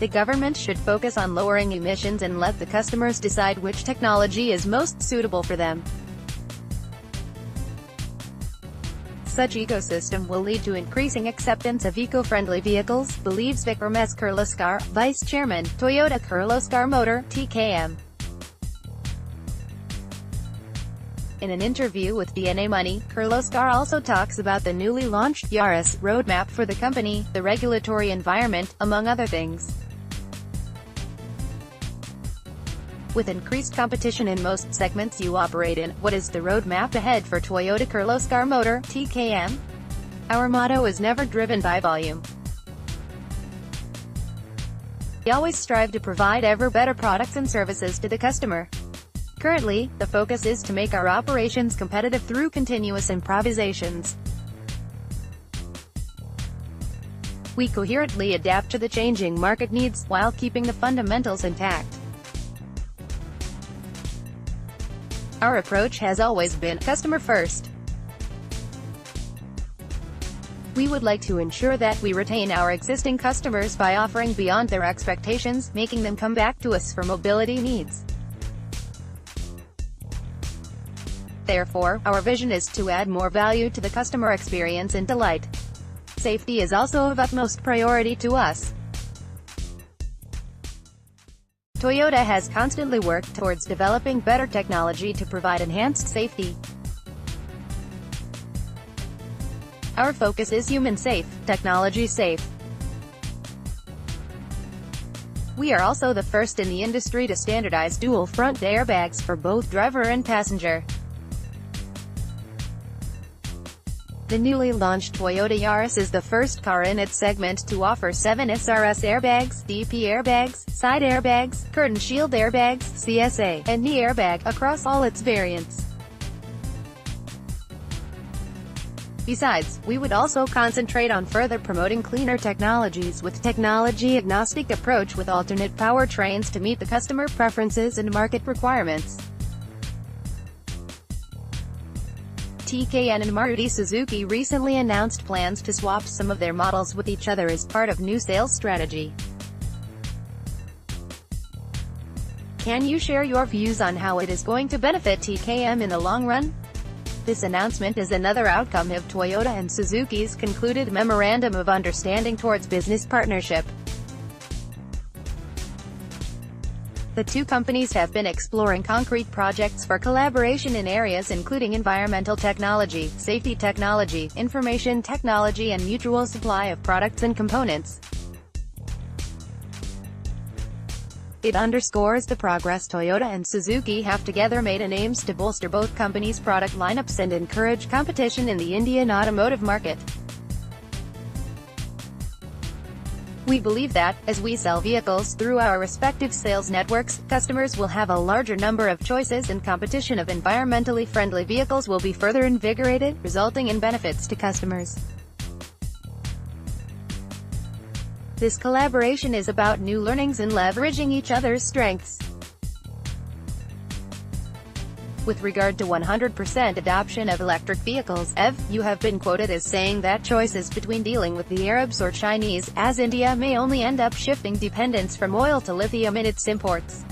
The government should focus on lowering emissions and let the customers decide which technology is most suitable for them. Such ecosystem will lead to increasing acceptance of eco-friendly vehicles, believes Vikram S Kirloskar, Vice Chairman, Toyota Kirloskar Motor, TKM. In an interview with DNA Money, Kirloskar also talks about the newly launched Yaris roadmap for the company, the regulatory environment, among other things. With increased competition in most segments you operate in, what is the roadmap ahead for Toyota Kirloskar Motor, TKM? Our motto is never driven by volume. We always strive to provide ever better products and services to the customer. Currently, the focus is to make our operations competitive through continuous improvisations. We coherently adapt to the changing market needs, while keeping the fundamentals intact. Our approach has always been customer first. We would like to ensure that we retain our existing customers by offering beyond their expectations, making them come back to us for mobility needs. Therefore, our vision is to add more value to the customer experience and delight. Safety is also of utmost priority to us. Toyota has constantly worked towards developing better technology to provide enhanced safety. Our focus is human safe, technology safe. We are also the first in the industry to standardize dual front airbags for both driver and passenger. The newly launched Toyota Yaris is the first car in its segment to offer 7 SRS airbags, DP airbags, side airbags, curtain shield airbags, CSA, and knee airbag, across all its variants. Besides, we would also concentrate on further promoting cleaner technologies with technology-agnostic approach with alternate powertrains to meet the customer preferences and market requirements. TKM and Maruti Suzuki recently announced plans to swap some of their models with each other as part of new sales strategy. Can you share your views on how it is going to benefit TKM in the long run? This announcement is another outcome of Toyota and Suzuki's concluded Memorandum of Understanding towards business partnership. The two companies have been exploring concrete projects for collaboration in areas including environmental technology, safety technology, information technology and mutual supply of products and components. It underscores the progress Toyota and Suzuki have together made and aims to bolster both companies' product lineups and encourage competition in the Indian automotive market. We believe that, as we sell vehicles through our respective sales networks, customers will have a larger number of choices and competition of environmentally friendly vehicles will be further invigorated, resulting in benefits to customers. This collaboration is about new learnings and leveraging each other's strengths. With regard to 100% adoption of electric vehicles, you have been quoted as saying that choices between dealing with the Arabs or Chinese, as India may only end up shifting dependence from oil to lithium in its imports.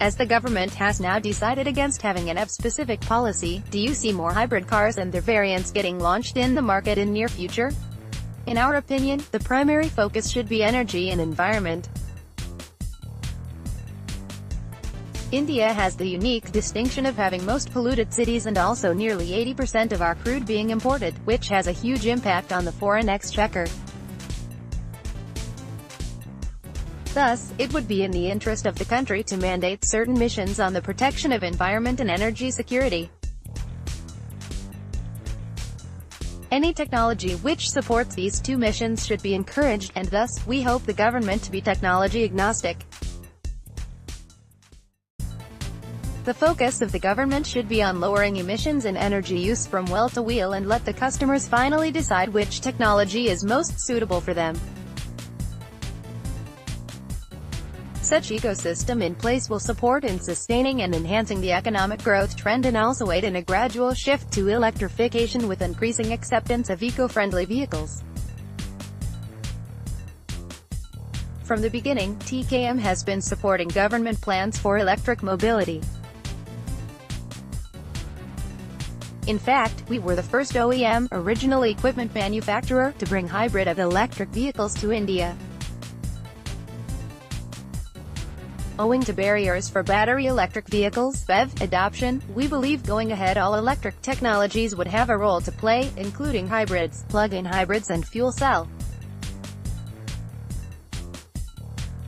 As the government has now decided against having an EV-specific policy, do you see more hybrid cars and their variants getting launched in the market in near future? In our opinion, the primary focus should be energy and environment. India has the unique distinction of having most polluted cities and also nearly 80% of our crude being imported, which has a huge impact on the foreign exchequer. Thus, it would be in the interest of the country to mandate certain missions on the protection of environment and energy security. Any technology which supports these two missions should be encouraged, and thus, we hope the government to be technology agnostic. The focus of the government should be on lowering emissions and energy use from well to wheel and let the customers finally decide which technology is most suitable for them. Such ecosystem in place will support in sustaining and enhancing the economic growth trend and also aid in a gradual shift to electrification with increasing acceptance of eco-friendly vehicles. From the beginning, TKM has been supporting government plans for electric mobility. In fact, we were the first OEM, original equipment manufacturer, to bring hybrid of electric vehicles to India. Owing to barriers for battery electric vehicles (BEV) adoption, we believe going ahead all-electric technologies would have a role to play, including hybrids, plug-in hybrids and fuel cell.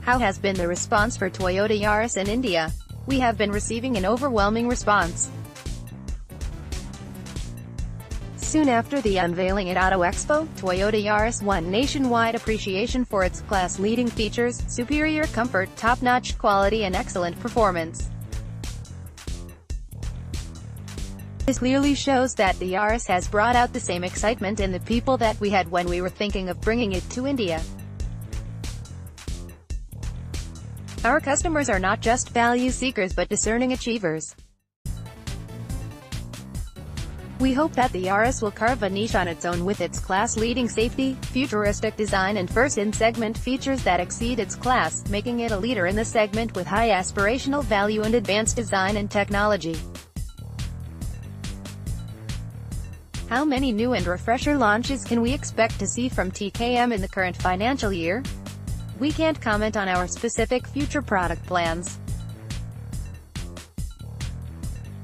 How has been the response for Toyota Yaris in India? We have been receiving an overwhelming response. Soon after the unveiling at Auto Expo, Toyota Yaris won nationwide appreciation for its class-leading features, superior comfort, top-notch quality and excellent performance. This clearly shows that the Yaris has brought out the same excitement in the people that we had when we were thinking of bringing it to India. Our customers are not just value seekers but discerning achievers. We hope that the Yaris will carve a niche on its own with its class-leading safety, futuristic design and first-in-segment features that exceed its class, making it a leader in the segment with high aspirational value and advanced design and technology. How many new and refresher launches can we expect to see from TKM in the current financial year? We can't comment on our specific future product plans.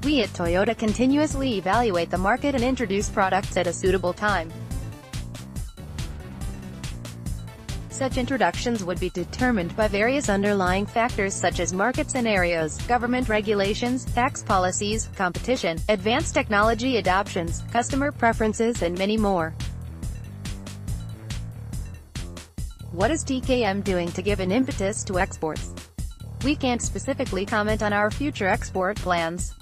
We at Toyota continuously evaluate the market and introduce products at a suitable time. Such introductions would be determined by various underlying factors such as market scenarios, government regulations, tax policies, competition, advanced technology adoptions, customer preferences and many more. What is TKM doing to give an impetus to exports? We can't specifically comment on our future export plans.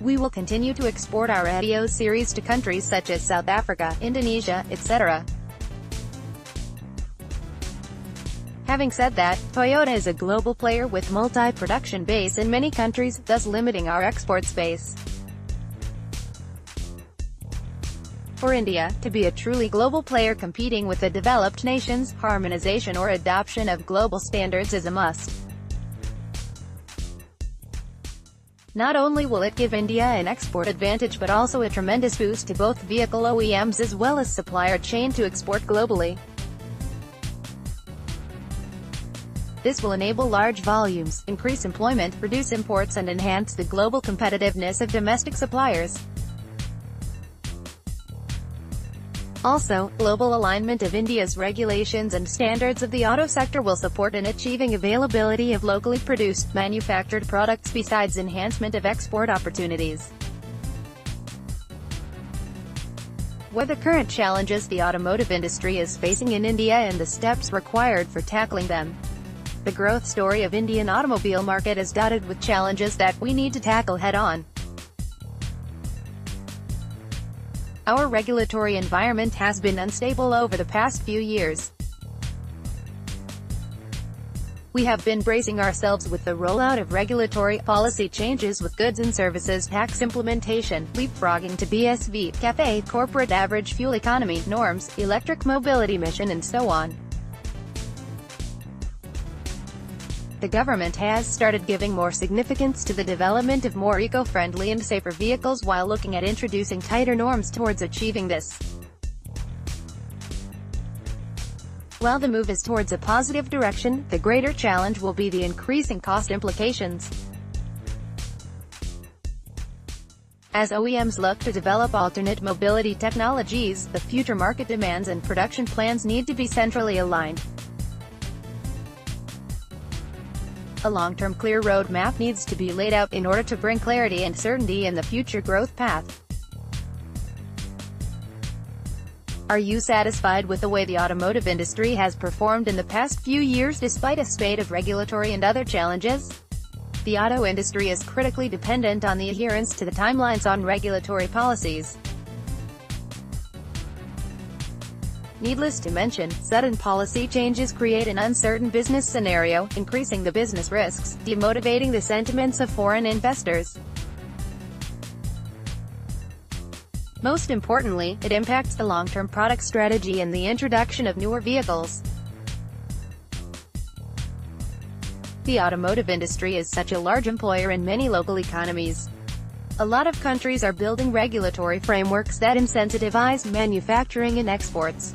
We will continue to export our Adios series to countries such as South Africa, Indonesia, etc. Having said that, Toyota is a global player with multi-production base in many countries, thus limiting our export space. For India, to be a truly global player competing with the developed nations, harmonization or adoption of global standards is a must. Not only will it give India an export advantage but also a tremendous boost to both vehicle OEMs as well as supplier chain to export globally. This will enable large volumes, increase employment, reduce imports and enhance the global competitiveness of domestic suppliers. Also, global alignment of India's regulations and standards of the auto sector will support in achieving availability of locally produced, manufactured products besides enhancement of export opportunities. What are the current challenges the automotive industry is facing in India and the steps required for tackling them? The growth story of Indian automobile market is dotted with challenges that we need to tackle head-on. Our regulatory environment has been unstable over the past few years. We have been bracing ourselves with the rollout of regulatory policy changes with goods and services tax implementation, leapfrogging to BSV, CAFE, corporate average fuel economy norms, electric mobility mission and so on. The government has started giving more significance to the development of more eco-friendly and safer vehicles while looking at introducing tighter norms towards achieving this. While the move is towards a positive direction, the greater challenge will be the increasing cost implications. As OEMs look to develop alternate mobility technologies, the future market demands and production plans need to be centrally aligned. A long-term clear roadmap needs to be laid out in order to bring clarity and certainty in the future growth path. Are you satisfied with the way the automotive industry has performed in the past few years despite a spate of regulatory and other challenges? The auto industry is critically dependent on the adherence to the timelines on regulatory policies. Needless to mention, sudden policy changes create an uncertain business scenario, increasing the business risks, demotivating the sentiments of foreign investors. Most importantly, it impacts the long-term product strategy and the introduction of newer vehicles. The automotive industry is such a large employer in many local economies. A lot of countries are building regulatory frameworks that incentivize manufacturing and exports.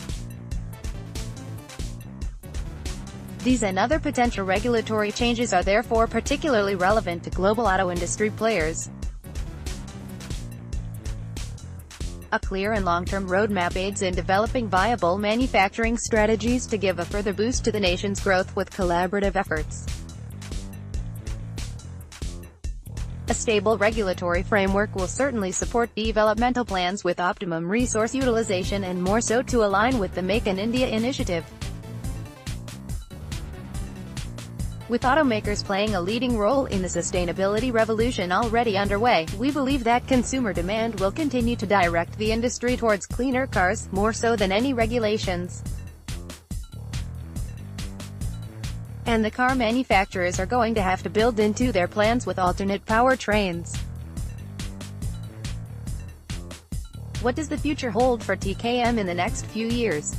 These and other potential regulatory changes are therefore particularly relevant to global auto industry players. A clear and long-term roadmap aids in developing viable manufacturing strategies to give a further boost to the nation's growth with collaborative efforts. A stable regulatory framework will certainly support developmental plans with optimum resource utilization and more so to align with the Make in India initiative. With automakers playing a leading role in the sustainability revolution already underway, we believe that consumer demand will continue to direct the industry towards cleaner cars, more so than any regulations. And the car manufacturers are going to have to build into their plans with alternate powertrains. What does the future hold for TKM in the next few years?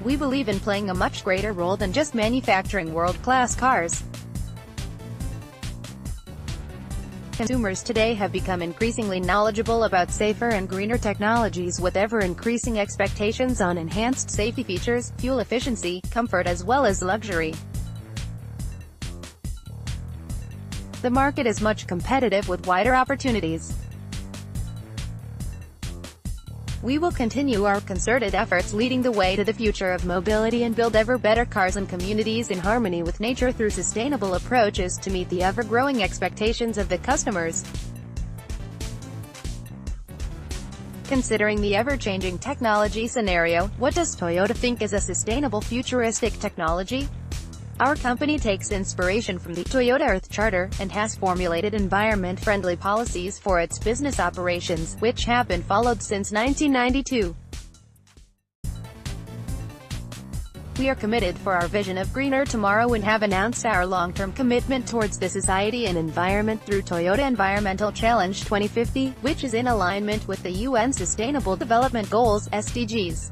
We believe in playing a much greater role than just manufacturing world-class cars. Consumers today have become increasingly knowledgeable about safer and greener technologies with ever-increasing expectations on enhanced safety features, fuel efficiency, comfort as well as luxury. The market is much competitive with wider opportunities. We will continue our concerted efforts leading the way to the future of mobility and build ever better cars and communities in harmony with nature through sustainable approaches to meet the ever-growing expectations of the customers. Considering the ever-changing technology scenario, what does Toyota think is a sustainable futuristic technology? Our company takes inspiration from the Toyota Earth Charter, and has formulated environment-friendly policies for its business operations, which have been followed since 1992. We are committed for our vision of greener tomorrow and have announced our long-term commitment towards the society and environment through Toyota Environmental Challenge 2050, which is in alignment with the UN Sustainable Development Goals, SDGs.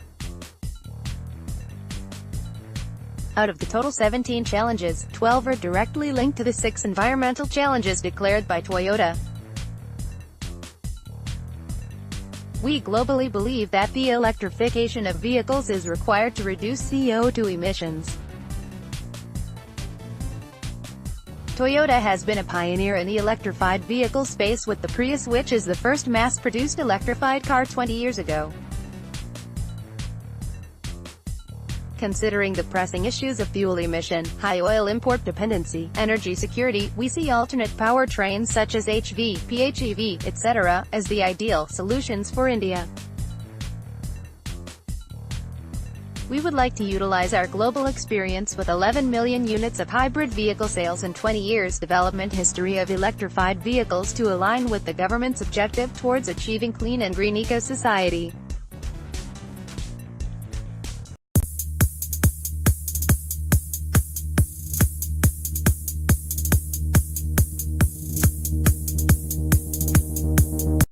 Out of the total 17 challenges, 12 are directly linked to the 6 environmental challenges declared by Toyota. We globally believe that the electrification of vehicles is required to reduce CO2 emissions. Toyota has been a pioneer in the electrified vehicle space with the Prius, which is the first mass-produced electrified car 20 years ago. Considering the pressing issues of fuel emission, high oil import dependency, energy security, we see alternate powertrains such as HV, PHEV, etc., as the ideal solutions for India. We would like to utilize our global experience with 11 million units of hybrid vehicle sales and 20 years development history of electrified vehicles to align with the government's objective towards achieving clean and green eco-society.